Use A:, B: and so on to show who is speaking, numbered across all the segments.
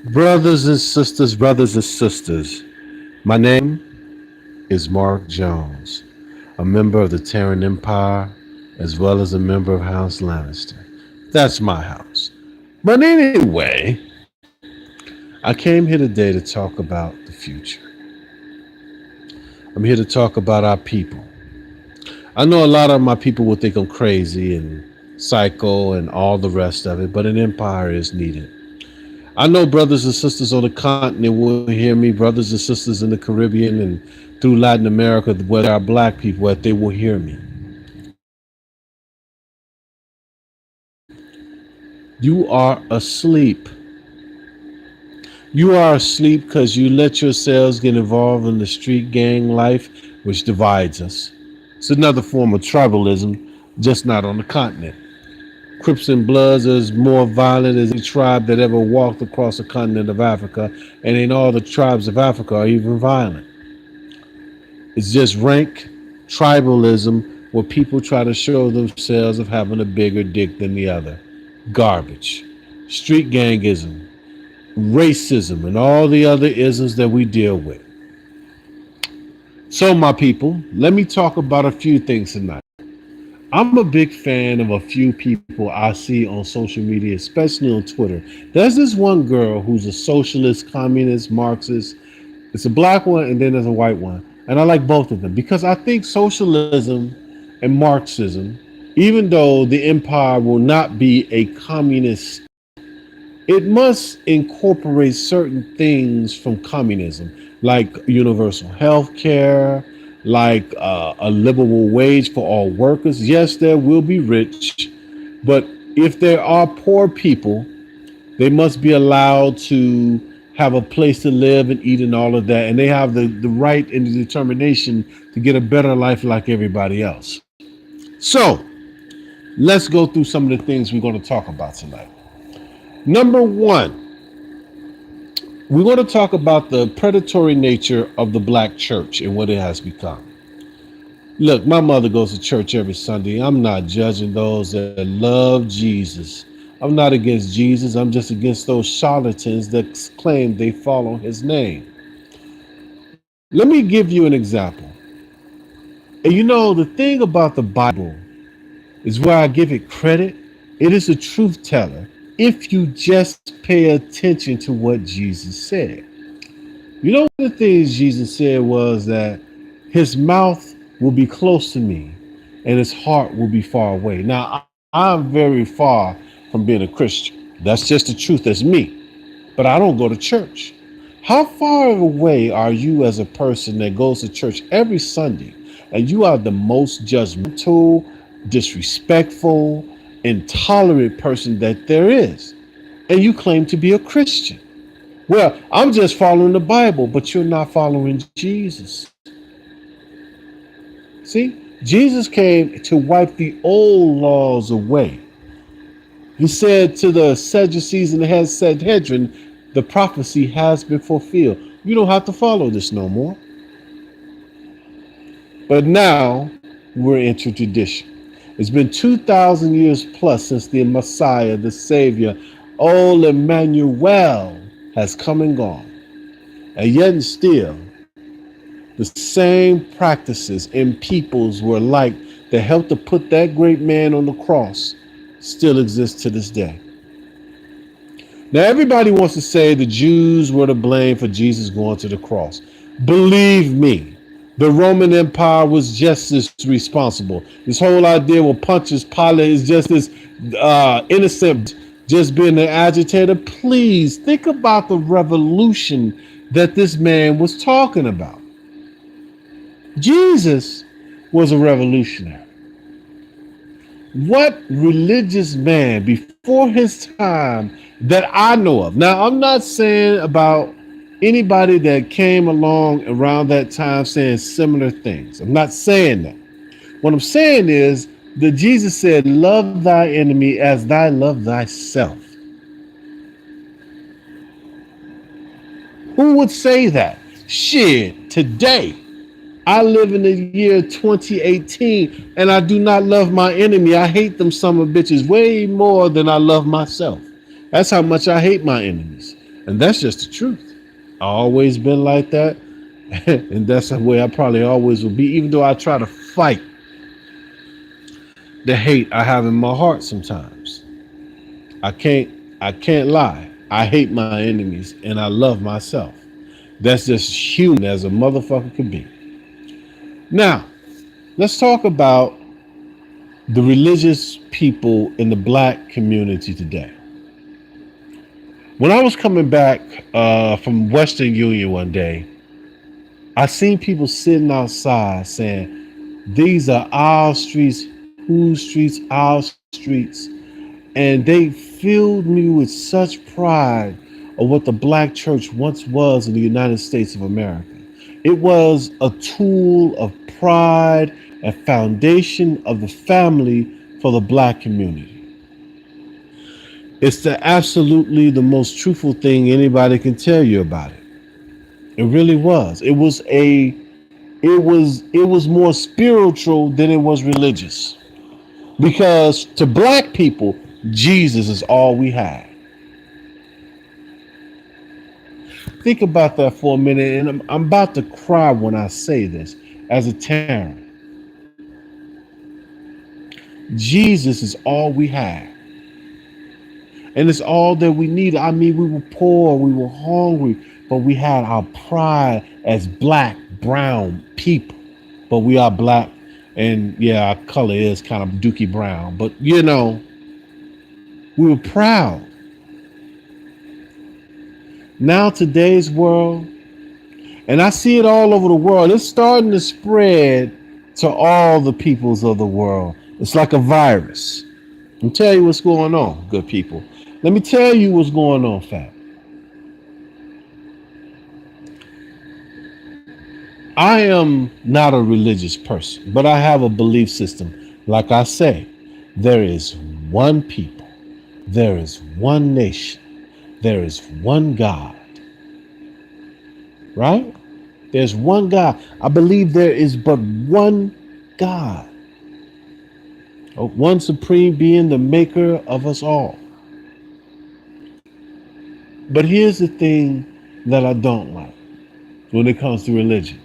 A: Brothers and sisters, my name is Mark Jones, a member of the Terran Empire, as well as a member of House Lannister. That's my house. But anyway, I came here today to talk about the future. I'm here to talk about our people. I know a lot of my people will think I'm crazy and psycho and all the rest of it, but an empire is needed. I know brothers and sisters on the continent will hear me, brothers and sisters in the Caribbean and through Latin America, where there are black people, that they will hear me. You are asleep. You are asleep because you let yourselves get involved in the street gang life, which divides us. It's another form of tribalism, just not on the continent. Crips and Bloods is more violent as any tribe that ever walked across the continent of Africa, and ain't all the tribes of Africa are even violent. It's just rank tribalism where people try to show themselves of having a bigger dick than the other. Garbage. Street gangism, racism, and all the other isms that we deal with. So, my people, let me talk about a few things tonight. I'm a big fan of a few people I see on social media, especially on Twitter. There's this one girl who's a socialist, communist, Marxist. It's a black one and then there's a white one. And I like both of them because I think socialism and Marxism, even though the empire will not be a communist, it must incorporate certain things from communism, like universal health care, like a livable wage for all workers. Yes, there will be rich, but if there are poor people, they must be allowed to have a place to live and eat and all of that. And they have the right and the determination to get a better life like everybody else. So let's go through some of the things we're going to talk about tonight. Number one, we're going to talk about the predatory nature of the black church and what it has become. Look, my mother goes to church every Sunday. I'm not judging those that love Jesus. I'm not against Jesus. I'm just against those charlatans that claim they follow his name. Let me give you an example. And you know, the thing about the Bible is where I give it credit. It is a truth teller if you just pay attention to what Jesus said. You know, one of the things Jesus said was that his mouth will be close to me and his heart will be far away. Now, I'm very far from being a Christian. That's just the truth. That's me. But I don't go to church. How far away are you as a person that goes to church every Sunday and you are the most judgmental, disrespectful, intolerant person that there is? And you claim to be a Christian. Well, I'm just following the Bible, but you're not following Jesus. See, Jesus came to wipe the old laws away. He said to the Sadducees and the Sanhedrin, the prophecy has been fulfilled. You don't have to follow this no more. But now we're into tradition. It's been 2,000 years plus since the Messiah, the Savior, old Emmanuel, has come and gone. And yet and still, the same practices and peoples were like that helped to put that great man on the cross still exist to this day. Now, everybody wants to say the Jews were to blame for Jesus going to the cross. Believe me, the Roman Empire was just as responsible. This whole idea with Pontius Pilate is just this innocent, just being an agitator. Please think about the revolution that this man was talking about. Jesus was a revolutionary. What religious man before his time that I know of? Now, I'm not saying about anybody that came along around that time saying similar things. I'm not saying that. What I'm saying is that Jesus said, love thy enemy as thy love thyself. Who would say that? Shit, today. I live in the year 2018 and I do not love my enemy. I hate them son of bitches way more than I love myself. That's how much I hate my enemies. And that's just the truth. I always been like that. And that's the way I probably always will be, even though I try to fight the hate I have in my heart sometimes. I can't I can't lie. I hate my enemies and I love myself. That's just human as a motherfucker could be. Now, let's talk about the religious people in the black community today. When I was coming back from Western Union one day, I seen people sitting outside saying, "These are our streets, whose streets, our streets." And they filled me with such pride of what the black church once was in the United States of America. It was a tool of pride and foundation of the family for the black community. It's the most truthful thing anybody can tell you about it. It really was. It was more spiritual than it was religious. Because to black people, Jesus is all we had. Think about that for a minute, and I'm about to cry when I say this. As a Terran, Jesus is all we had. And it's all that we needed. I mean, we were poor, we were hungry, but we had our pride as black, brown people. But we are black, and yeah, our color is kind of dookie brown. But we were proud. Now, today's world, and I see it all over the world, it's starting to spread to all the peoples of the world. It's like a virus. I'll tell you what's going on, good people. Let me tell you what's going on, fam. I am not a religious person, but I have a belief system. Like I say, there is one people, there is one nation, there is one God, right? There's one God. I believe there is but one God, one supreme being, the maker of us all. But here's the thing that I don't like when it comes to religion.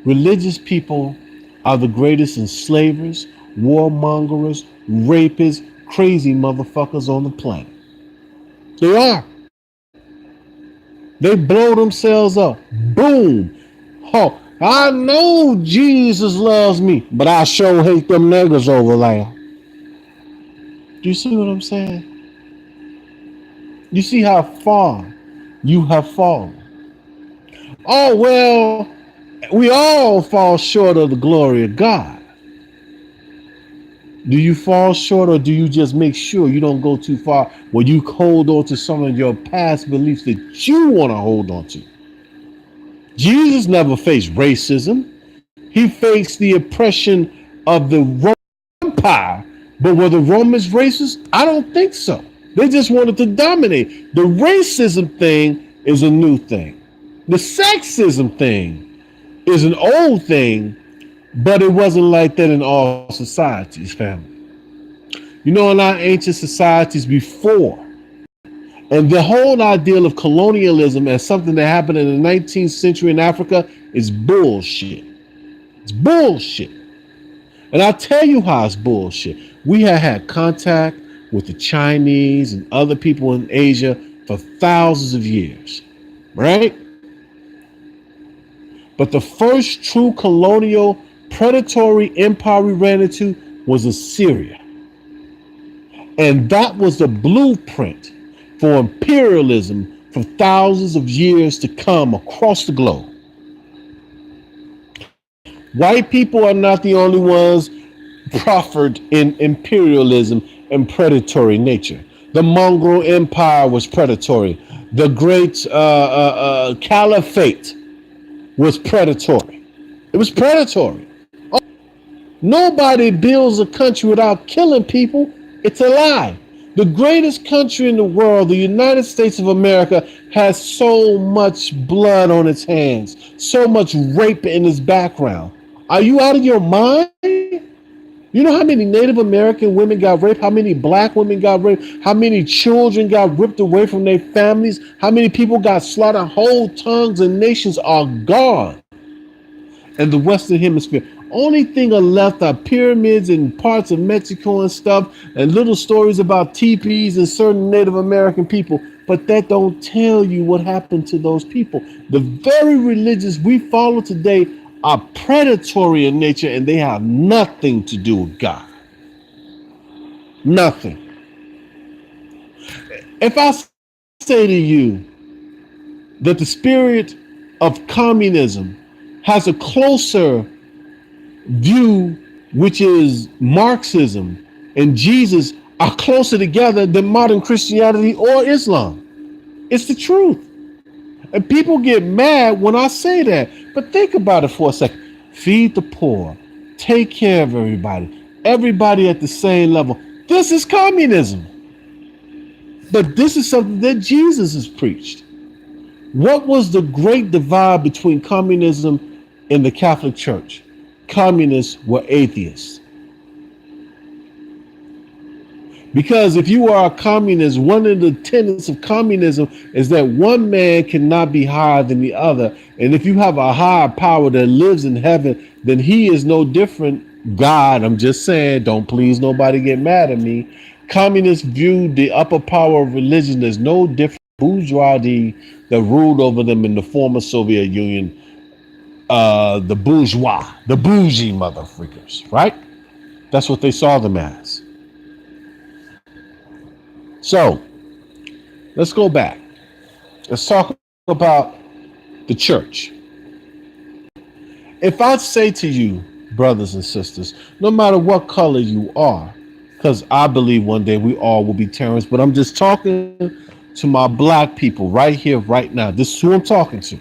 A: Religious people are the greatest enslavers, warmongers, rapists, crazy motherfuckers on the planet. They are. They blow themselves up. Boom. Oh, I know Jesus loves me, but I sure hate them niggas over there. Do you see what I'm saying? You see how far you have fallen. Oh, well, we all fall short of the glory of God. Do you fall short, or do you just make sure you don't go too far where you hold on to some of your past beliefs that you want to hold on to? Jesus never faced racism. He faced the oppression of the Roman Empire. But were the Romans racist? I don't think so. They just wanted to dominate. The racism thing is a new thing. The sexism thing is an old thing, but it wasn't like that in all societies, family. In our ancient societies before, and the whole ideal of colonialism as something that happened in the 19th century in Africa is bullshit. It's bullshit. And I'll tell you how it's bullshit. We have had contact with the Chinese and other people in Asia for thousands of years, right? But the first true colonial predatory empire we ran into was Assyria. And that was the blueprint for imperialism for thousands of years to come across the globe. White people are not the only ones proffered in imperialism and predatory nature. The Mongol Empire was predatory. The Great Caliphate was predatory. It was predatory. Nobody builds a country without killing people. It's a lie. The greatest country in the world, the United States of America, has so much blood on its hands, so much rape in its background. Are you out of your mind? You know how many Native American women got raped? How many black women got raped? How many children got ripped away from their families? How many people got slaughtered? Whole tongues and nations are gone in the Western Hemisphere. Only thing are left are pyramids in parts of Mexico and stuff, and little stories about teepees and certain Native American people. But that don't tell you what happened to those people. The very religions we follow today are predatory in nature, and they have nothing to do with God. Nothing. If I say to you that the spirit of communism has a closer view, which is Marxism, and Jesus are closer together than modern Christianity or Islam. It's the truth. And people get mad when I say that. But think about it for a second. Feed the poor. Take care of everybody. Everybody at the same level. This is communism. But this is something that Jesus has preached. What was the great divide between communism and the Catholic Church? Communists were atheists. Because if you are a communist, one of the tenets of communism is that one man cannot be higher than the other. And if you have a higher power that lives in heaven, then he is no different. God, I'm just saying, don't please nobody get mad at me. Communists viewed the upper power of religion as no different bourgeoisie that ruled over them in the former Soviet Union. The bourgeois, the bougie motherfuckers, right? That's what they saw them as. So let's go back. Let's talk about the church. If I say to you, brothers and sisters, no matter what color you are, because I believe one day we all will be Terrans, but I'm just talking to my black people right here, right now. This is who I'm talking to.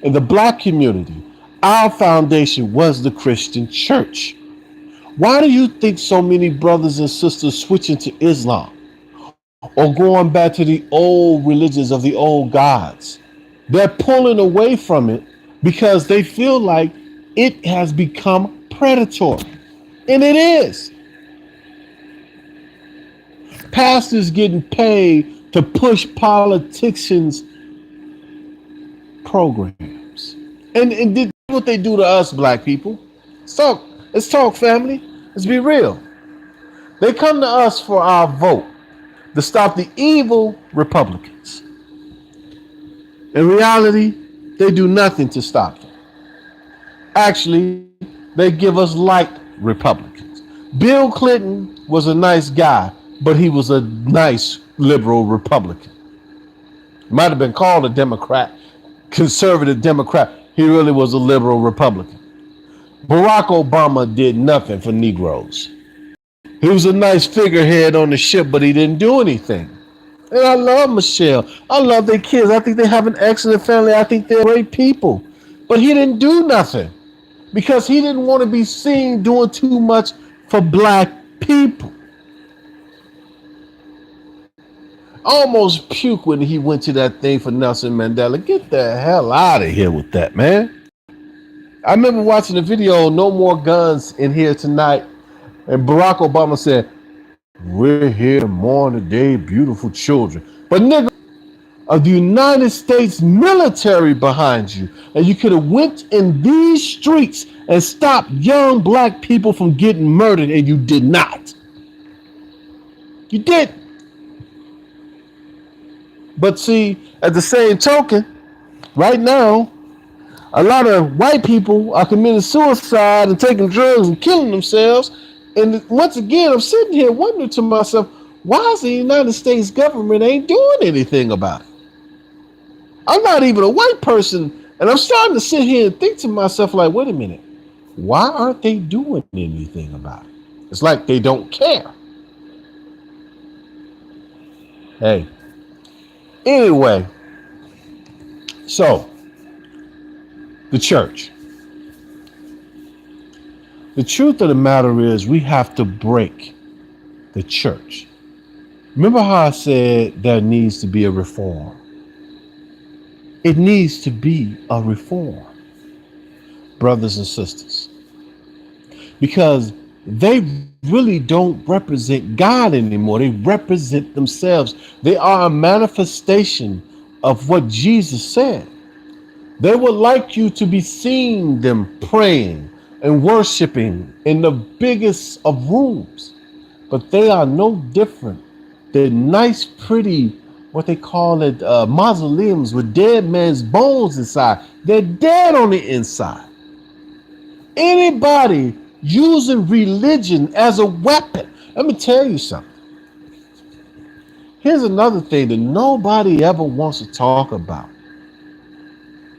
A: In the black community, our foundation was the Christian church. Why do you think so many brothers and sisters switching to Islam or going back to the old religions of the old gods? They're pulling away from it because they feel like it has become predatory. And it is. Pastors getting paid to push politicians' programs. And did what they do to us black people. Let's talk, family. Let's be real. They come to us for our vote to stop the evil Republicans. In reality, they do nothing to stop them. Actually, they give us light Republicans. Bill Clinton was a nice guy, but he was a nice liberal Republican. Might have been called a Democrat, conservative Democrat. He really was a liberal Republican. Barack Obama did nothing for Negroes. He was a nice figurehead on the ship, but he didn't do anything. And I love Michelle. I love their kids. I think they have an excellent family. I think they're great people. But he didn't do nothing because he didn't want to be seen doing too much for black people. I almost puked when he went to that thing for Nelson Mandela. Get the hell out of here with that, man. I remember watching the video, No More Guns in Here Tonight, and Barack Obama said, "We're here to mourn today, beautiful children." But nigga, of the United States military behind you, and you could have went in these streets and stopped young black people from getting murdered, and you did not. You did. But see, at the same token, right now, a lot of white people are committing suicide and taking drugs and killing themselves. And once again, I'm sitting here wondering to myself, why is the United States government ain't doing anything about it? I'm not even a white person, and I'm starting to sit here and think to myself, like, wait a minute, why aren't they doing anything about it? It's like they don't care. Hey, anyway, so the church. The truth of the matter is we have to break the church. Remember how I said there needs to be a reform? It needs to be a reform, brothers and sisters. Because they really don't represent God anymore. They represent themselves. They are a manifestation of what Jesus said. They would like you to be seeing them praying and worshiping in the biggest of rooms, but they are no different than nice, pretty, what they call it, mausoleums with dead man's bones inside. They're dead on the inside. Anybody using religion as a weapon. Let me tell you something. Here's another thing that nobody ever wants to talk about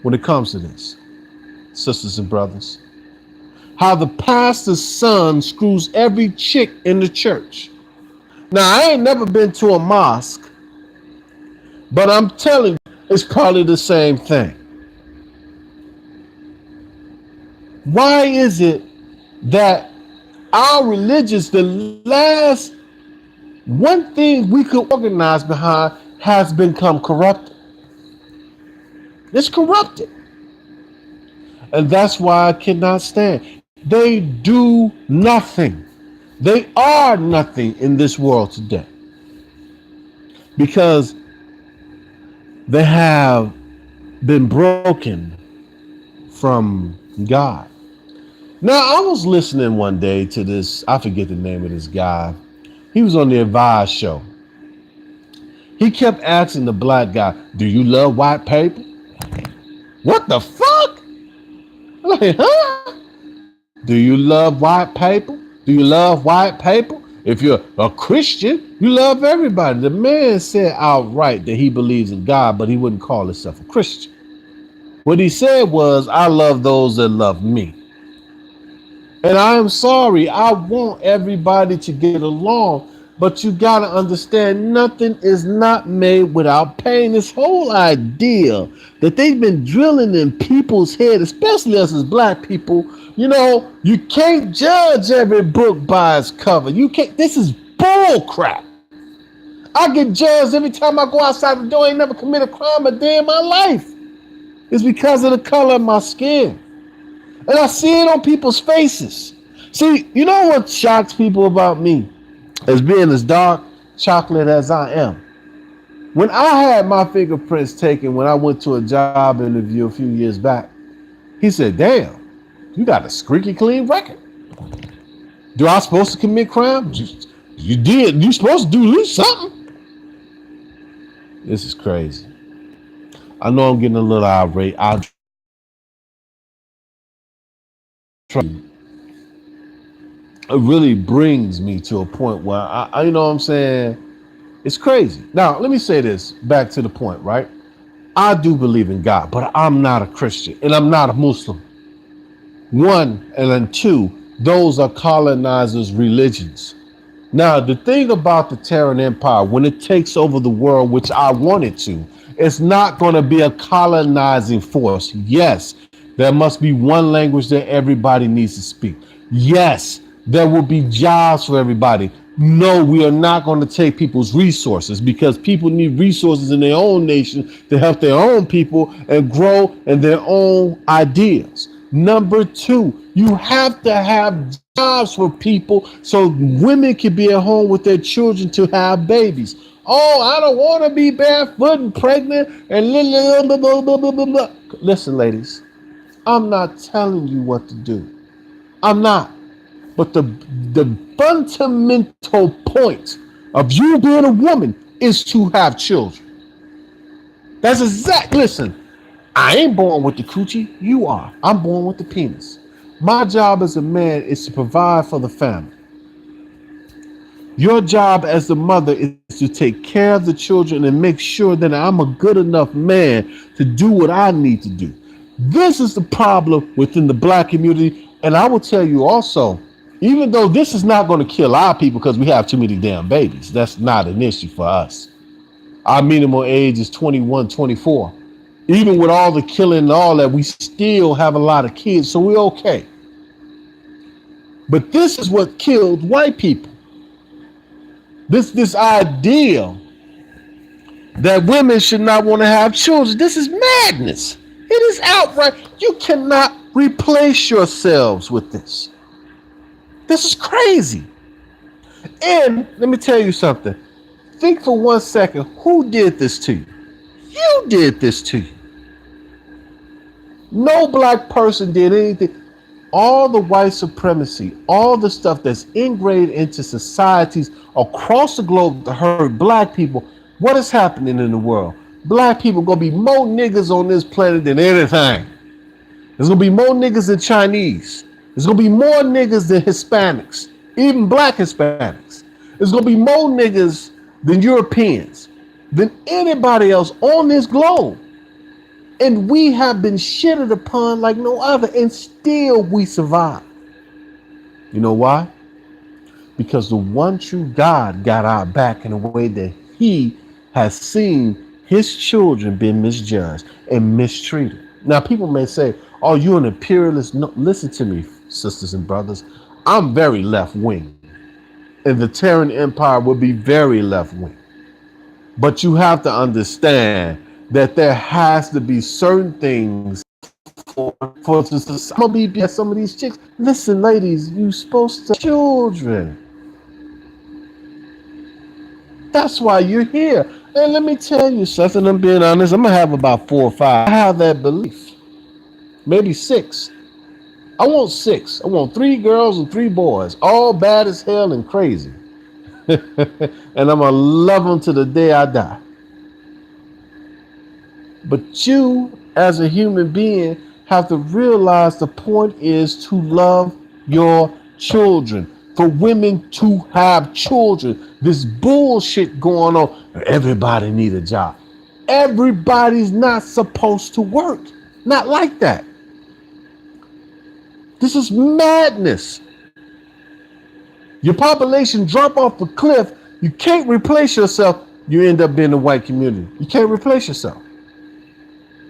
A: when it comes to this, sisters and brothers. How the pastor's son screws every chick in the church. Now, I ain't never been to a mosque, but I'm telling you, it's probably the same thing. Why is it that our religions, the last one thing we could organize behind, has become corrupted? It's corrupted. And that's why I cannot stand. They do nothing. They are nothing in this world today. Because they have been broken from God. Now, I was listening one day to this, I forget the name of this guy. He was on the Advice show. He kept asking the black guy, do you love white paper? What the fuck? I'm like, huh? Do you love white paper? Do you love white paper? If you're a Christian, you love everybody. The man said outright that he believes in God, but he wouldn't call himself a Christian. What he said was, I love those that love me. And I am sorry, I want everybody to get along, but you got to understand nothing is not made without pain. This whole idea that they've been drilling in people's head, especially us as black people, you can't judge every book by its cover. You can't. This is bull crap. I get judged every time I go outside the door. I ain't never committed a crime a day in my life. It's because of the color of my skin. And I see it on people's faces. See, you know what shocks people about me? As being as dark chocolate as I am. When I had my fingerprints taken when I went to a job interview a few years back, he said, damn, you got a squeaky clean record. Do I supposed to commit crime? You did. You supposed to do something. This is crazy. I know I'm getting a little irate. It really brings me to a point where I you know what I'm saying? It's crazy. Now, let me say this back to the point, right? I do believe in God, but I'm not a Christian and I'm not a Muslim. One, and then two, those are colonizers' religions. Now, the thing about the Terran Empire, when it takes over the world, which I want it to, it's not going to be a colonizing force. Yes, there must be one language that everybody needs to speak. Yes, there will be jobs for everybody. No, we are not going to take people's resources because people need resources in their own nation to help their own people and grow in their own ideas. Number two, you have to have jobs for people so women can be at home with their children to have babies. Oh, I don't want to be barefoot and pregnant and blah, blah, blah, blah, blah, blah. Listen, ladies, I'm not telling you what to do. I'm not. But the fundamental point of you being a woman is to have children. That's listen, I ain't born with the coochie. You are. I'm born with the penis. My job as a man is to provide for the family. Your job as the mother is to take care of the children and make sure that I'm a good enough man to do what I need to do. This is the problem within the black community. And I will tell you also, even though this is not going to kill our people because we have too many damn babies, that's not an issue for us. Our minimum age is 21, 24. Even with all the killing and all that, we still have a lot of kids, so we're okay. But this is what killed white people. This idea that women should not want to have children, this is madness. It is outright. You cannot replace yourselves with this. This is crazy. And let me tell you something. Think for 1 second, who did this to you? You did this to you. No black person did anything. All the white supremacy, all the stuff that's ingrained into societies across the globe to hurt black people, what is happening in the world? Black people gonna be more niggas on this planet than anything. There's gonna be more niggas than Chinese. There's gonna be more niggas than Hispanics, even black Hispanics. There's gonna be more niggas than Europeans, than anybody else on this globe. And we have been shitted upon like no other, and still we survive. You know why? Because the one true God got our back in a way that he has seen his children being misjudged and mistreated. Now, people may say, oh, you're an imperialist. No, listen to me, sisters and brothers. I'm very left wing. And the Terran Empire will be very left wing. But you have to understand that there has to be certain things for society. I'm gonna be at some of these chicks. Listen, ladies, you supposed to children. That's why you're here. And let me tell you something. I'm being honest. I'm gonna have about 4 or 5. I have that belief. Maybe 6. I want 6. I want 3 girls and 3 boys, all bad as hell and crazy. And I'm gonna love them to the day I die. But you, as a human being, have to realize the point is to love your children. For women to have children. This bullshit going on. Everybody need a job. Everybody's not supposed to work. Not like that. This is madness. Your population drop off a cliff. You can't replace yourself. You end up being the white community. You can't replace yourself.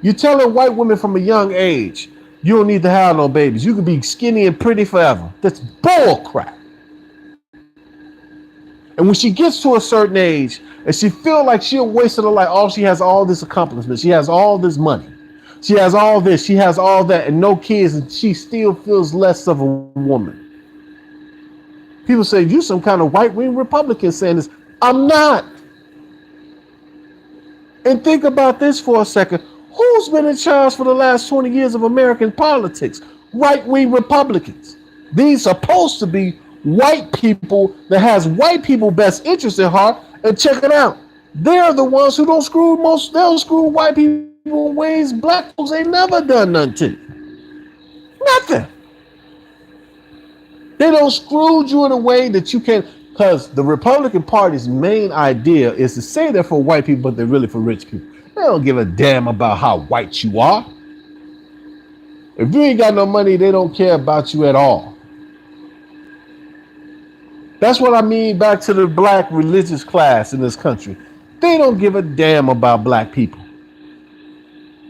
A: You're telling white women from a young age, you don't need to have no babies. You can be skinny and pretty forever. That's bull crap. And when she gets to a certain age and she feel like she'll waste her life, she has all this accomplishment. She has all this money. She has all this. She has all that and no kids, and she still feels less of a woman. People say, you some kind of right-wing Republican saying this. I'm not. And think about this for a second. Who's been in charge for the last 20 years of American politics? Right-wing Republicans. These supposed to be white people that has white people best interest at heart. And check it out. They're the ones who don't screw they'll screw white people in ways black folks ain't never done nothing to. Nothing. They don't screw you in a way that you can, because the Republican Party's main idea is to say they're for white people, but they're really for rich people. They don't give a damn about how white you are. If you ain't got no money, they don't care about you at all. That's what I mean back to the black religious class in this country. They don't give a damn about black people.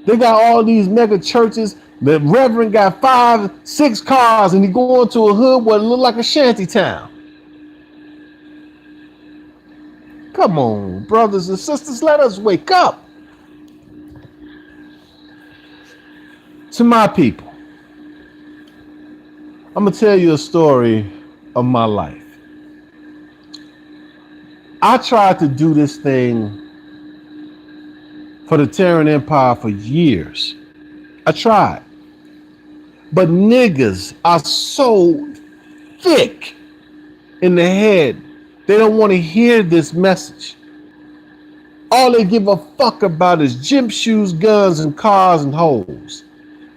A: They got all these mega churches. The reverend got 5, 6 cars, and he going to a hood where it look like a shanty town. Come on, brothers and sisters, let us wake up. To my people, I'm gonna tell you a story of my life. I tried to do this thing for the Terran Empire for years. I tried. But niggas are so thick in the head, they don't want to hear this message. All they give a fuck about is gym shoes, guns, and cars and hoes.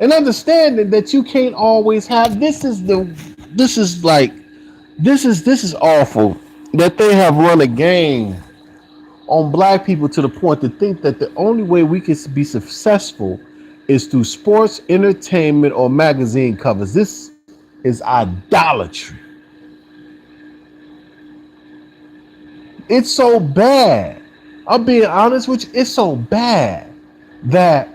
A: And understanding that you can't always have this is awful that they have run a game on black people to the point to think that the only way we can be successful is through sports, entertainment, or magazine covers. This is idolatry. It's so bad. I'm being honest with you. It's so bad that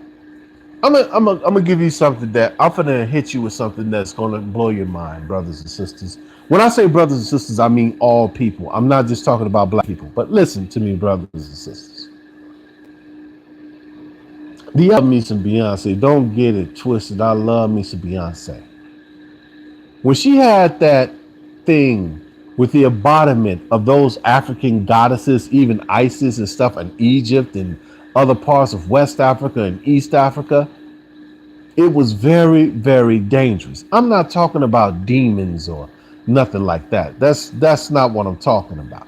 A: I'm gonna give you something that I'm gonna hit you with something that's gonna blow your mind, brothers and sisters. When I say brothers and sisters, I mean all people. I'm not just talking about black people. But listen to me, brothers and sisters. I love me some Beyonce. Don't get it twisted. I love me some Beyonce. When she had that thing with the embodiment of those African goddesses, even Isis and stuff in Egypt and other parts of West Africa and East Africa, it was very, very dangerous. I'm not talking about demons or nothing like that. That's not what I'm talking about.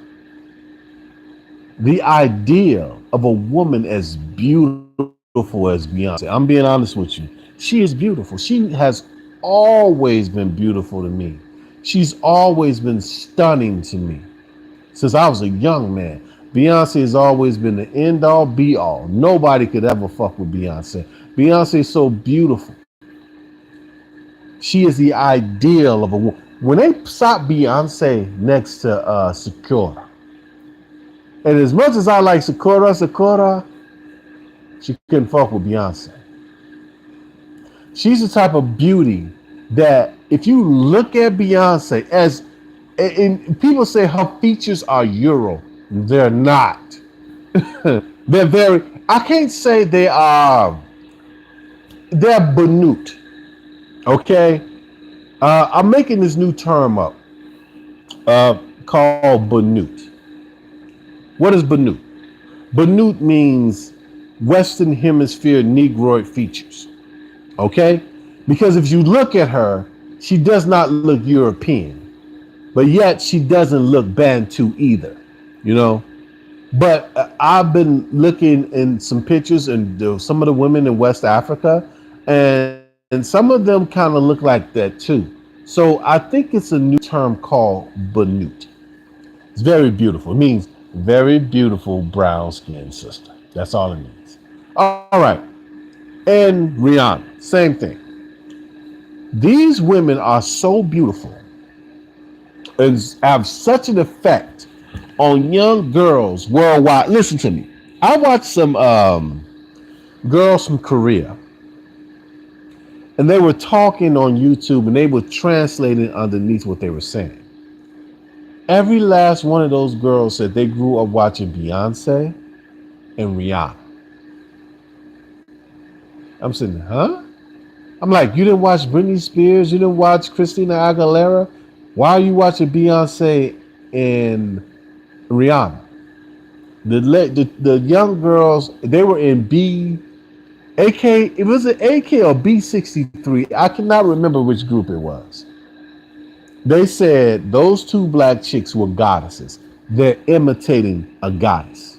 A: The idea of a woman as beautiful as Beyonce. I'm being honest with you. She is beautiful. She has always been beautiful to me. She's always been stunning to me since I was a young man. Beyonce has always been the end all be all. Nobody could ever fuck with Beyonce. Beyonce is so beautiful. She is the ideal of a woman. When they shot Beyonce next to Sakura, and as much as I like Sakura, she couldn't fuck with Beyonce. She's the type of beauty that if you look at Beyonce as and people say her features are Euro, they're not. They're very. I can't say they are. They're Banut. Okay, I'm making this new term up called Banut. What is Banut? Banut means Western Hemisphere Negroid features. Okay, because if you look at her, she does not look European, but yet she doesn't look Bantu either. You know, but I've been looking in some pictures and some of the women in West Africa, and some of them kind of look like that too. So I think it's a new term called Banut. It's very beautiful. It means very beautiful brown skinned sister. That's all it means. All right. And Rihanna, same thing. These women are so beautiful and have such an effect on young girls worldwide. Listen to me. I watched some girls from Korea, and they were talking on YouTube, and they were translating underneath what they were saying. Every last one of those girls said they grew up watching Beyonce and Rihanna. I'm saying, huh? I'm like, you didn't watch Britney Spears? You didn't watch Christina Aguilera? Why are you watching Beyonce and Rihanna? The young girls, they were in AK, it was an AK or B63. I cannot remember which group it was. They said those two black chicks were goddesses. They're imitating a goddess.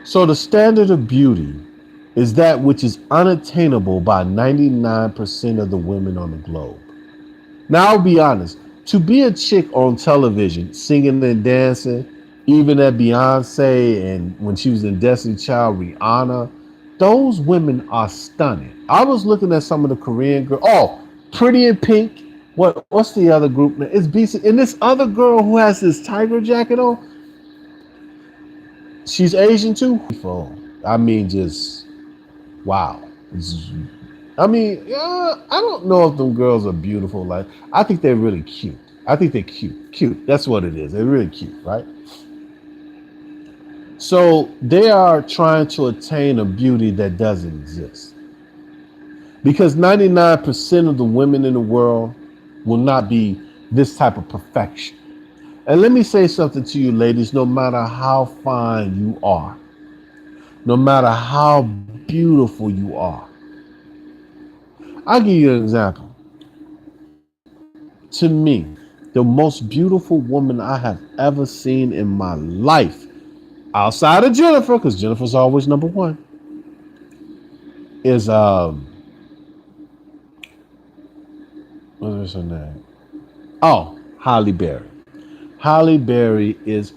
A: So the standard of beauty is that which is unattainable by 99% of the women on the globe. Now, I'll be honest, to be a chick on television singing and dancing, even at Beyonce and when she was in Destiny Child, Rihanna, those women are stunning. I was looking at some of the Korean girls. Oh, Pretty in Pink. What's the other group? It's BC. And this other girl who has this tiger jacket on, she's Asian too. I mean, just wow. I mean, I don't know if them girls are beautiful. Like, I think they're really cute. I think they're cute. Cute. That's what it is. They're really cute, right? So they are trying to attain a beauty that doesn't exist. Because 99% of the women in the world will not be this type of perfection. And let me say something to you, ladies, no matter how fine you are, no matter how beautiful you are. I'll give you an example. To me, the most beautiful woman I have ever seen in my life, outside of Jennifer, because Jennifer's always number one, is what is her name? Oh, Halle Berry. Halle Berry is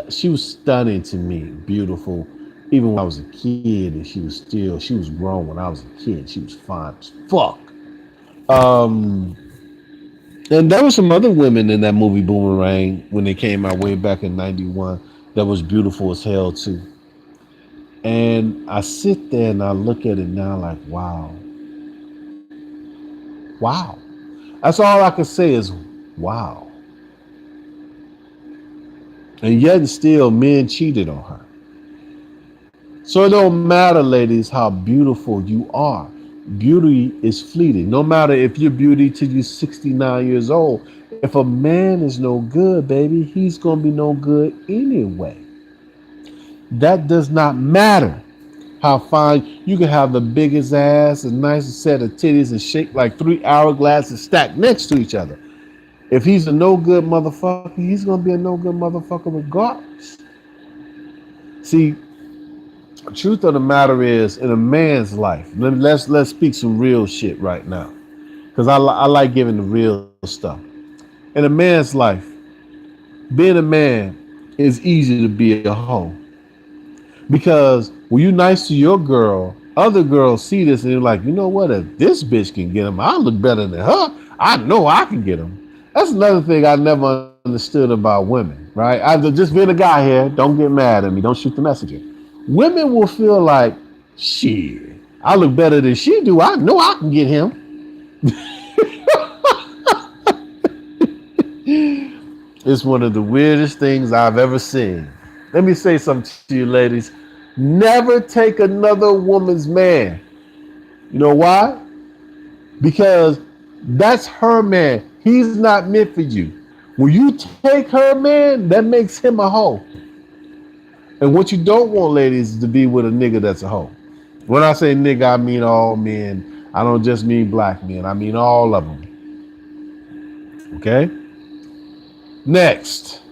A: she was stunning to me, beautiful. Even when I was a kid, and she was grown when I was a kid. She was fine as fuck. Um, and there were some other women in that movie Boomerang when they came out way back in '91 that was beautiful as hell too. And I sit there and I look at it now like, wow, wow. That's all I can say is wow. And yet and still men cheated on her. So it don't matter, ladies, how beautiful you are. Beauty is fleeting. No matter if you're beauty till you're 69 years old, if a man is no good, baby, he's gonna be no good anyway. That does not matter how fine you can have the biggest ass, the nicest set of titties, and shaped like three hourglasses stacked next to each other. If he's a no good motherfucker, he's gonna be a no good motherfucker regardless. See, the truth of the matter is, in a man's life, let's speak some real shit right now, because I like giving the real stuff. In a man's life, being a man is easy to be a hoe, because when you nice to your girl, other girls see this and they're like, you know what? If this bitch can get him, I look better than her. I know I can get him. That's another thing I never understood about women, right? I just being a guy here. Don't get mad at me. Don't shoot the messenger. Women will feel like, shit, I look better than she do. I know I can get him. It's one of the weirdest things I've ever seen. Let me say something to you, ladies. Never take another woman's man. You know why? Because that's her man. He's not meant for you. When you take her man, that makes him a hoe. And what you don't want, ladies, is to be with a nigga that's a hoe. When I say nigga, I mean all men. I don't just mean black men. I mean all of them. Okay? Next,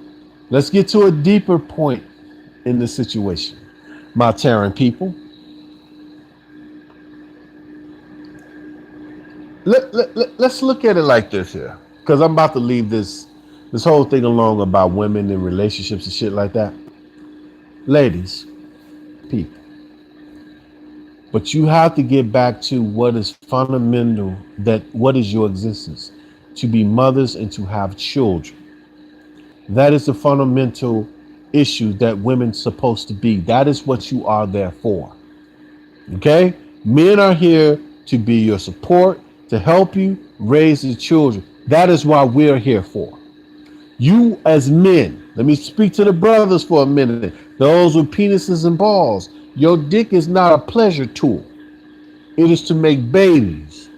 A: let's get to a deeper point in the situation. My Terran people. Let's look at it like this here. Because I'm about to leave this whole thing alone about women and relationships and shit like that. Ladies, people. But you have to get back to what is fundamental, that what is your existence? To be mothers and to have children. That is the fundamental issue that women's supposed to be. That is what you are there for. Okay? Men are here to be your support, to help you raise the children. That is why we're here for. You as men, let me speak to the brothers for a minute. Those with penises and balls. Your dick is not a pleasure tool. It is to make babies.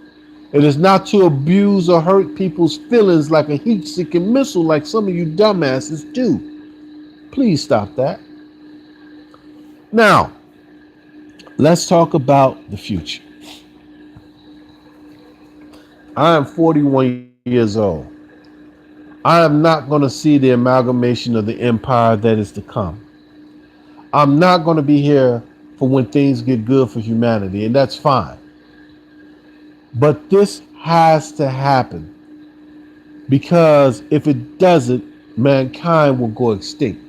A: It is not to abuse or hurt people's feelings like a heat-seeking missile like some of you dumbasses do. Please stop that. Now, let's talk about the future. I am 41 years old. I am not going to see the amalgamation of the empire that is to come. I'm not going to be here for when things get good for humanity, and that's fine. But this has to happen, because if it doesn't, mankind will go extinct.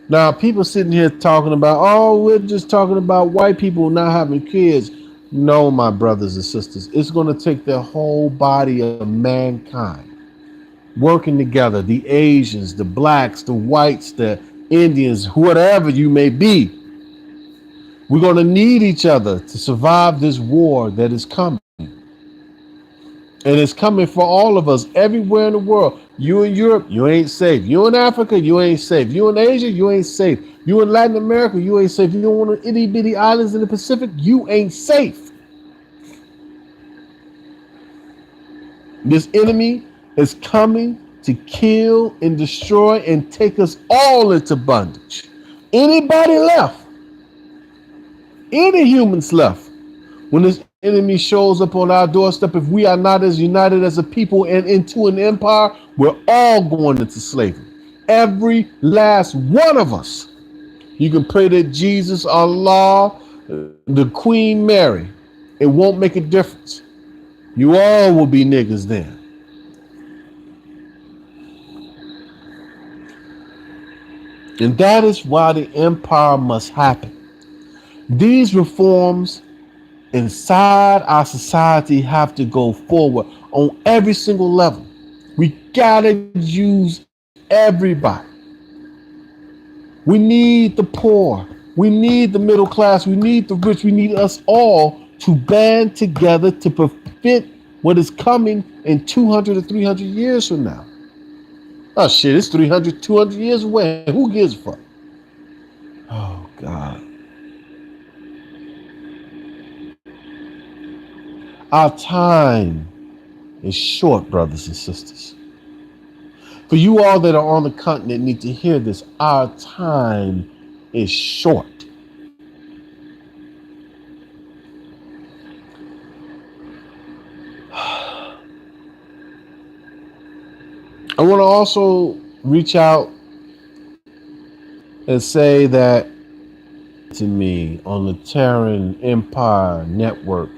A: Now, people sitting here talking about, oh, we're just talking about white people not having kids. No, my brothers and sisters, it's going to take the whole body of mankind working together, the Asians, the blacks, the whites, the Indians, whatever you may be. We're going to need each other to survive this war that is coming. And it's coming for all of us everywhere in the world. You in Europe, you ain't safe. You in Africa, you ain't safe. You in Asia, you ain't safe. You in Latin America, you ain't safe. You on the itty bitty islands in the Pacific, you ain't safe. This enemy is coming to kill and destroy and take us all into bondage. Anybody left? Any humans left? When this enemy shows up on our doorstep, if we are not as united as a people and into an empire, we're all going into slavery. Every last one of us. You can pray that Jesus, Allah, the Queen Mary. It won't make a difference. You all will be niggas then. And that is why the empire must happen. These reforms inside our society have to go forward on every single level. We gotta use everybody. We need the poor. We need the middle class. We need the rich. We need us all to band together to prevent what is coming in 200 or 300 years from now. Oh shit, it's 300, 200 years away. Who gives a fuck? Oh God. Our time is short, brothers and sisters. For you all that are on the continent need to hear this. Our time is short. I want to also reach out and say that to me on the Terran Empire Network,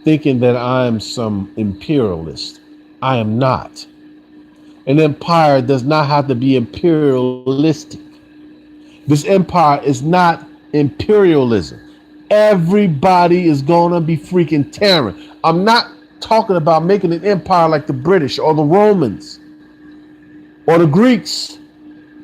A: thinking that I am some imperialist. I am not. An empire does not have to be imperialistic. This empire is not imperialism. Everybody is gonna be freaking Terran. I'm not talking about making an empire like the British or the Romans or the Greeks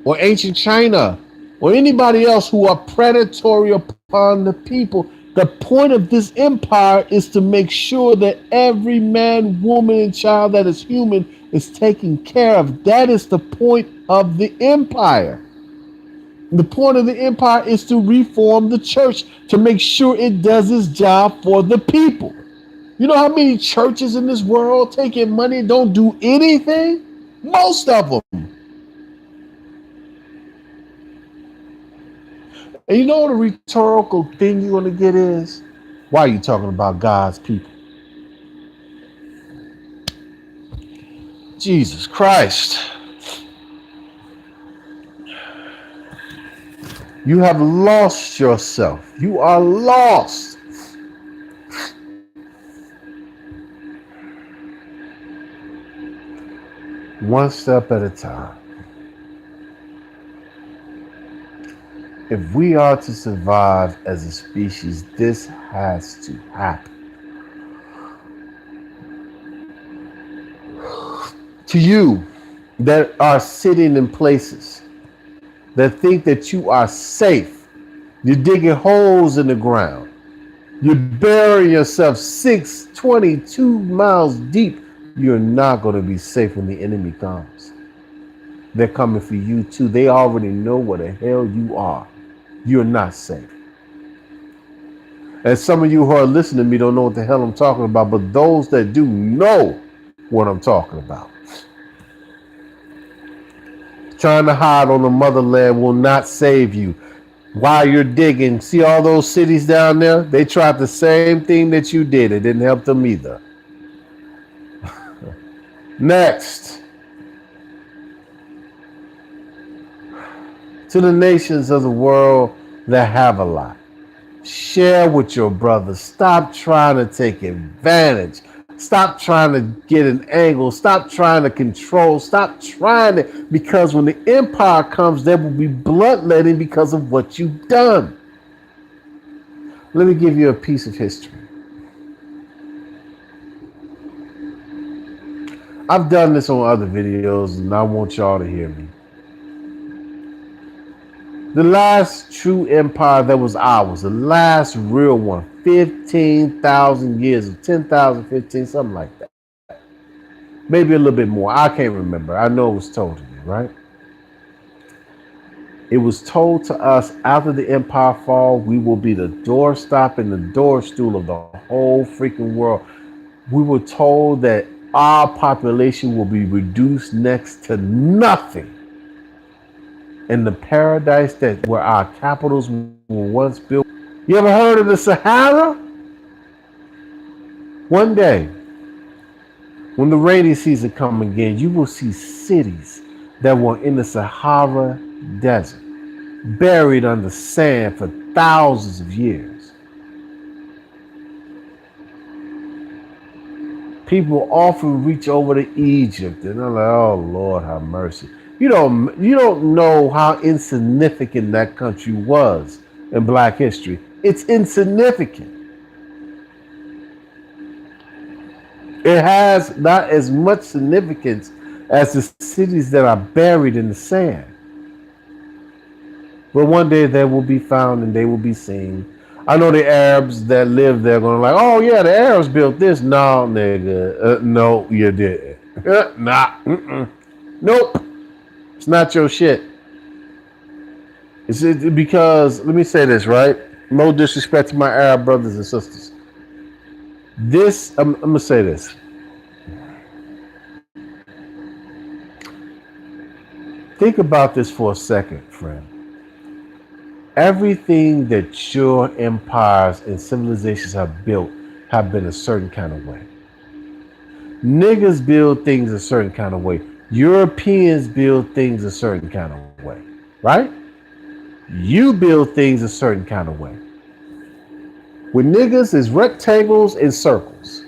A: or ancient China or anybody else who are predatory upon the people. The point of this empire is to make sure that every man, woman, and child that is human is taken care of. That is the point of the empire. The point of the empire is to reform the church to make sure it does its job for the people. You know how many churches in this world taking money and don't do anything? Most of them. And you know what a rhetorical thing you're going to get is? Why are you talking about God's people? Jesus Christ. You have lost yourself. You are lost. One step at a time. If we are to survive as a species, this has to happen. To you that are sitting in places that think that you are safe, you're digging holes in the ground, you're burying yourself 22 miles deep, you're not going to be safe when the enemy comes. They're coming for you too. They already know what the hell you are. You're not safe. And some of you who are listening to me don't know what the hell I'm talking about, but those that do know what I'm talking about. Trying to hide on the motherland will not save you. While you're digging, see all those cities down there? They tried the same thing that you did. It didn't help them either. Next. To the nations of the world that have a lot. Share with your brothers. Stop trying to take advantage. Stop trying to get an angle. Stop trying to control. Stop trying to, because when the empire comes, there will be bloodletting because of what you've done. Let me give you a piece of history. I've done this on other videos and I want y'all to hear me. The last true empire that was ours, the last real one, 15,000 years, or 10,000, 15, something like that. Maybe a little bit more. I can't remember. I know it was told to me, right? It was told to us after the empire fall, we will be the doorstop and the door stool of the whole freaking world. We were told that our population will be reduced next to nothing. In the paradise that where our capitals were once built. You ever heard of the Sahara? One day, when the rainy season comes again, you will see cities that were in the Sahara desert, buried under sand for thousands of years. People often reach over to Egypt and they're like, oh Lord, have mercy. You don't know how insignificant that country was in Black history. It's insignificant. It has not as much significance as the cities that are buried in the sand. But one day they will be found and they will be seen. I know the Arabs that live there are going to like, oh yeah, the Arabs built this. No, nigga. No, you didn't. Nah. Nope. It's not your shit. It's because, let me say this, right? No disrespect to my Arab brothers and sisters. This, I'm gonna say this. Think about this for a second, friend. Everything that your empires and civilizations have built have been a certain kind of way. Niggas build things a certain kind of way. Europeans build things a certain kind of way, right? You build things a certain kind of way. With niggas is rectangles and circles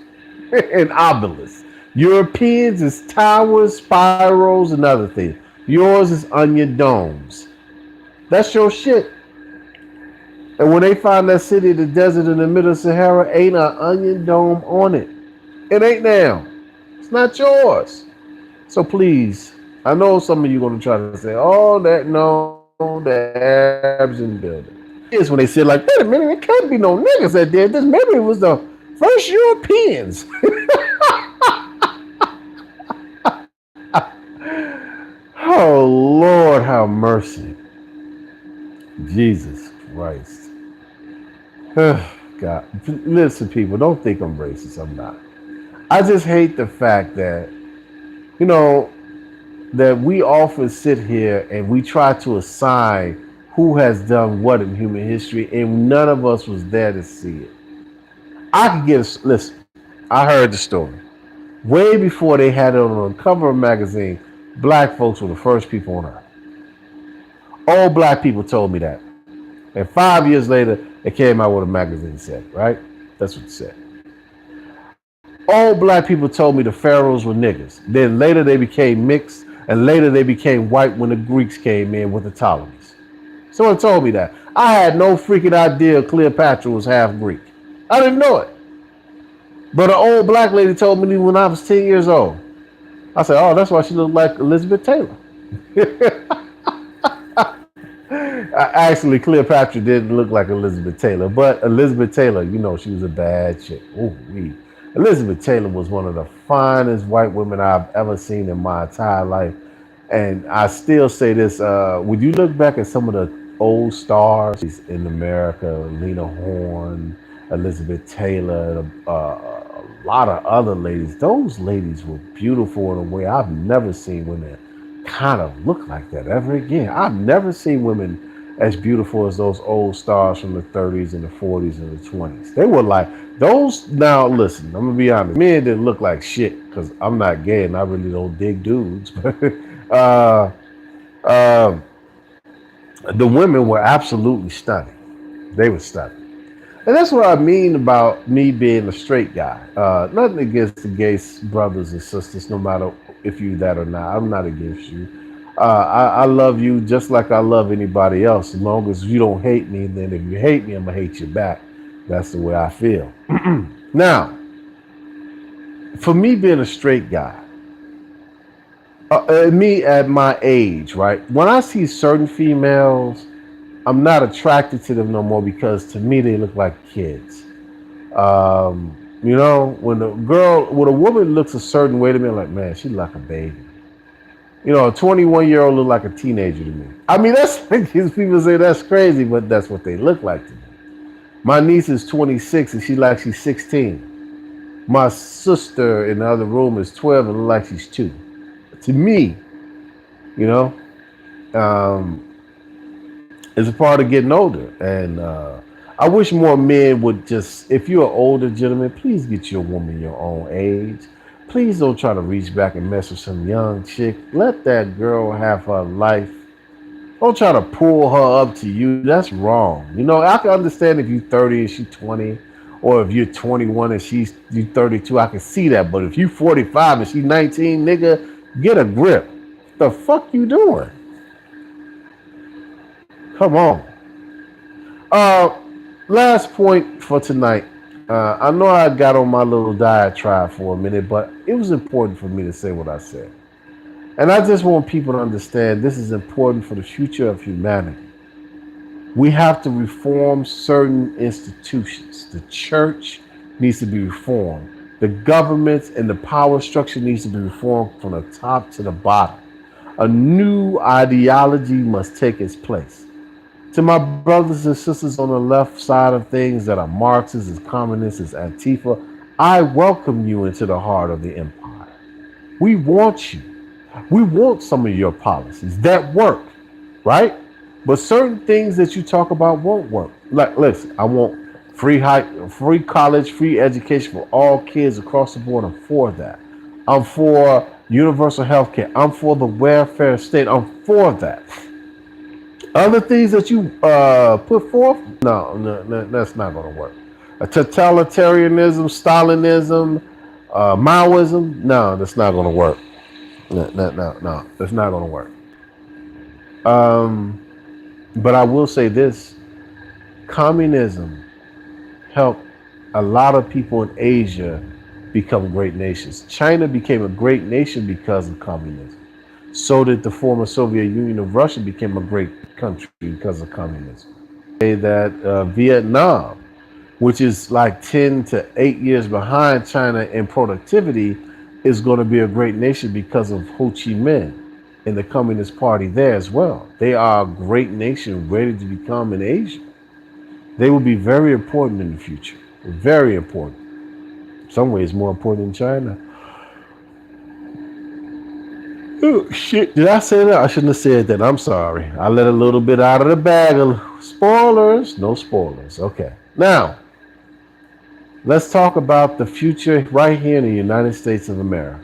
A: and obelisks. Europeans is towers, spirals, and other things. Yours is onion domes. That's your shit. And when they find that city in the desert in the middle of Sahara, ain't an onion dome on it. It ain't now. It's not yours. So please, I know some of you gonna try to say, "Oh, that no, the Arabs didn't build it." Is when they said like, "Wait a minute, it can't be no niggas that did this. Maybe it was the first Europeans." Oh Lord, have mercy, Jesus Christ. God, listen, people, don't think I'm racist. I'm not. I just hate the fact that you know that we often sit here and we try to assign who has done what in human history, and none of us was there to see it. I could get listen. I heard the story way before they had it on the cover of a magazine. Black folks were the first people on earth. All black people told me that, and 5 years later, it came out what a magazine said. Right? That's what it said. All black people told me the pharaohs were niggas. Then later they became mixed, and later they became white when the Greeks came in with the Ptolemies. Someone told me that. I had no freaking idea Cleopatra was half Greek. I didn't know it. But an old black lady told me when I was 10 years old. I said, oh, that's why she looked like Elizabeth Taylor. Actually, Cleopatra didn't look like Elizabeth Taylor, but Elizabeth Taylor, you know, she was a bad chick. Ooh, Elizabeth Taylor was one of the finest white women I've ever seen in my entire life. And I still say this, when you look back at some of the old stars in America, Lena Horne, Elizabeth Taylor, a lot of other ladies, those ladies were beautiful in a way I've never seen women kind of look like that ever again. I've never seen women as beautiful as those old stars from the 30s and the 40s and the 20s. They were like those. Now listen, I'm gonna be honest. Men didn't look like shit because I'm not gay and I really don't dig dudes. But uh, uh, the women were absolutely stunning. They were stunning. And that's what I mean about me being a straight guy. Nothing against the gay brothers and sisters, no matter if you that or not. I'm not against you. I love you just like I love anybody else. As long as you don't hate me, then if you hate me, I'm gonna hate you back. That's the way I feel. Now, for me being a straight guy, me at my age, right? When I see certain females, I'm not attracted to them no more because to me they look like kids. You know, when a woman looks a certain way to me, I'm like, man, she like a baby. You know, a 21-year-old look like a teenager to me. I mean, that's people say that's crazy, but that's what they look like to me. My niece is 26 and she like she's 16. My sister in the other room is 12 and look like she's 2. To me, you know, um, it's a part of getting older. And I wish more men would just, if you're an older gentleman, please get your woman your own age. Please don't try to reach back and mess with some young chick. Let that girl have her life. Don't try to pull her up to you. That's wrong. You know, I can understand if you're 30 and she's 20, or if you're 21 and you 32. I can see that. But if you're 45 and she's 19, nigga, get a grip. What the fuck you doing? Come on. Uh, Last point for tonight. I know I got on my little diatribe for a minute, but it was important for me to say what I said. And I just want people to understand this is important for the future of humanity. We have to reform certain institutions. The church needs to be reformed. The government and the power structure needs to be reformed from the top to the bottom. A new ideology must take its place. To my brothers and sisters on the left side of things that are Marxists, as communists, as Antifa, I welcome you into the heart of the empire. We want you. We want some of your policies that work, right? But certain things that you talk about won't work. Like, listen, I want free college, free education for all kids across the board. I'm for that. I'm for universal health care. I'm for the welfare state. I'm for that. Other things that you put forth, no, that's not going to work. Totalitarianism, Stalinism, Maoism, no, that's not going to work. No, that's not going to work. Um, but I will say this: communism helped a lot of people in Asia become great nations. China became a great nation because of communism. So did the former Soviet Union of Russia became a great country because of communism. Say that Vietnam, which is like 10 to 8 years behind China in productivity, is going to be a great nation because of Ho Chi Minh and the Communist Party there as well. They are a great nation ready to become an Asia. They will be very important in the future. Very important. In some ways, more important than China. Oh, shit. Did I say that? I shouldn't have said that. I'm sorry. I let a little bit out of the bag. Spoilers. No spoilers. Okay. Now, let's talk about the future right here in the United States of America.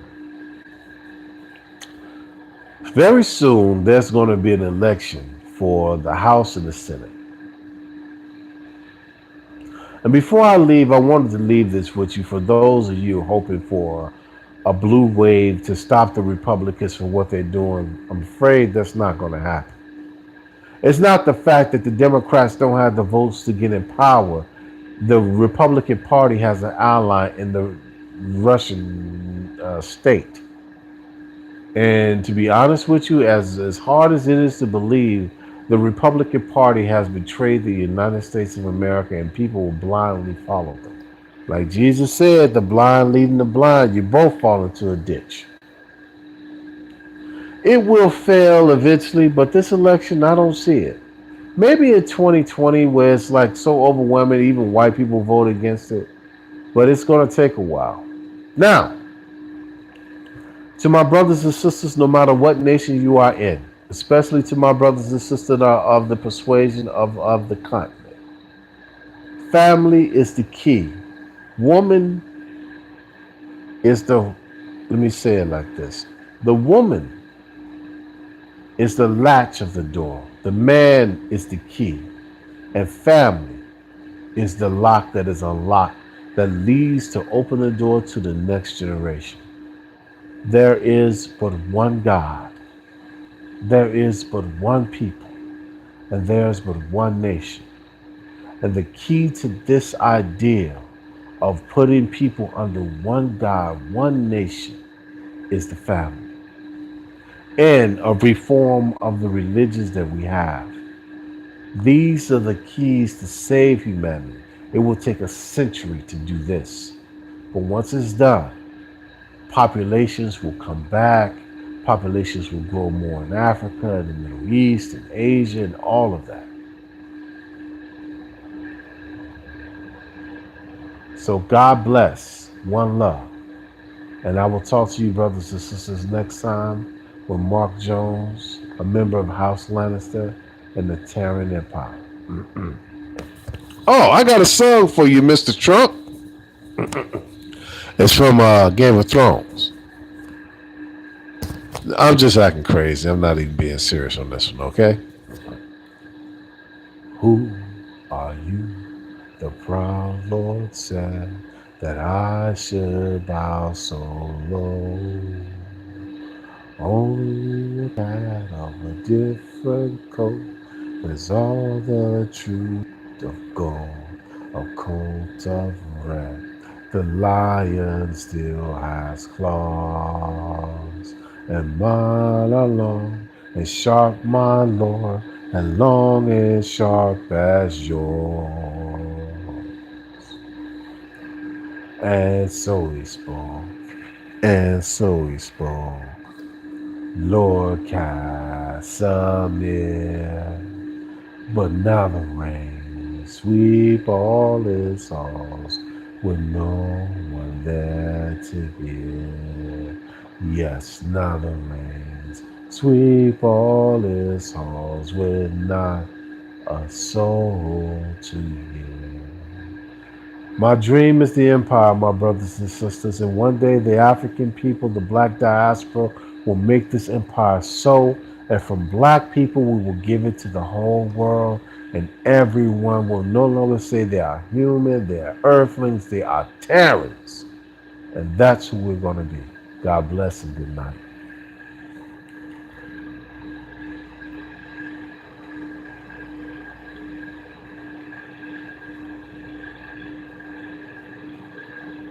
A: Very soon, there's going to be an election for the House and the Senate. And before I leave, I wanted to leave this with you for those of you hoping for a blue wave to stop the Republicans from what they're doing. I'm afraid that's not going to happen. It's not the fact that the Democrats don't have the votes to get in power. The Republican Party has an ally in the Russian state. And to be honest with you, as hard as it is to believe, the Republican Party has betrayed the United States of America and people will blindly follow them. Like Jesus said, the blind leading the blind, you both fall into a ditch. It will fail eventually, but this election, I don't see it. Maybe in 2020, where it's like so overwhelming, even white people vote against it, but it's going to take a while. Now, to my brothers and sisters, no matter what nation you are in, especially to my brothers and sisters that are of the persuasion of the continent, family is the key. Woman is the, let me say it like this: the woman is the latch of the door, the man is the key, and family is the lock that is unlocked that leads to open the door to the next generation. There is but one God, there is but one people, and there is but one nation. And the key to this idea of putting people under one God, one nation, is the family. And a reform of the religions that we have. These are the keys to save humanity. It will take a century to do this. But once it's done, populations will come back. Populations will grow more in Africa, in the Middle East, in Asia, and all of that. So God bless. One love. And I will talk to you, brothers and sisters, next time with Mark Jones, a member of House Lannister and the Terran Empire. Oh, I got a song for you, Mr. Trump. It's from Game of Thrones. I'm just acting crazy. I'm not even being serious on this one, okay? Who are you? The proud Lord said that I should bow so low. Only a cat of a different coat is all the truth of gold, a coat of red. The lion still has claws, and mine are long and sharp, my lord, and long and sharp as yours. And so he spoke, and so he spoke. Lord Casimir, but now the rain sweep all his halls, with no one there to hear. Yes, now the rains sweep all its halls with not a soul to hear. My dream is the empire, my brothers and sisters, and one day the African people, the black diaspora, will make this empire so, and from black people we will give it to the whole world, and everyone will no longer say they are human, they are earthlings, they are Terrans. And that's who we're going to be. God bless and good night.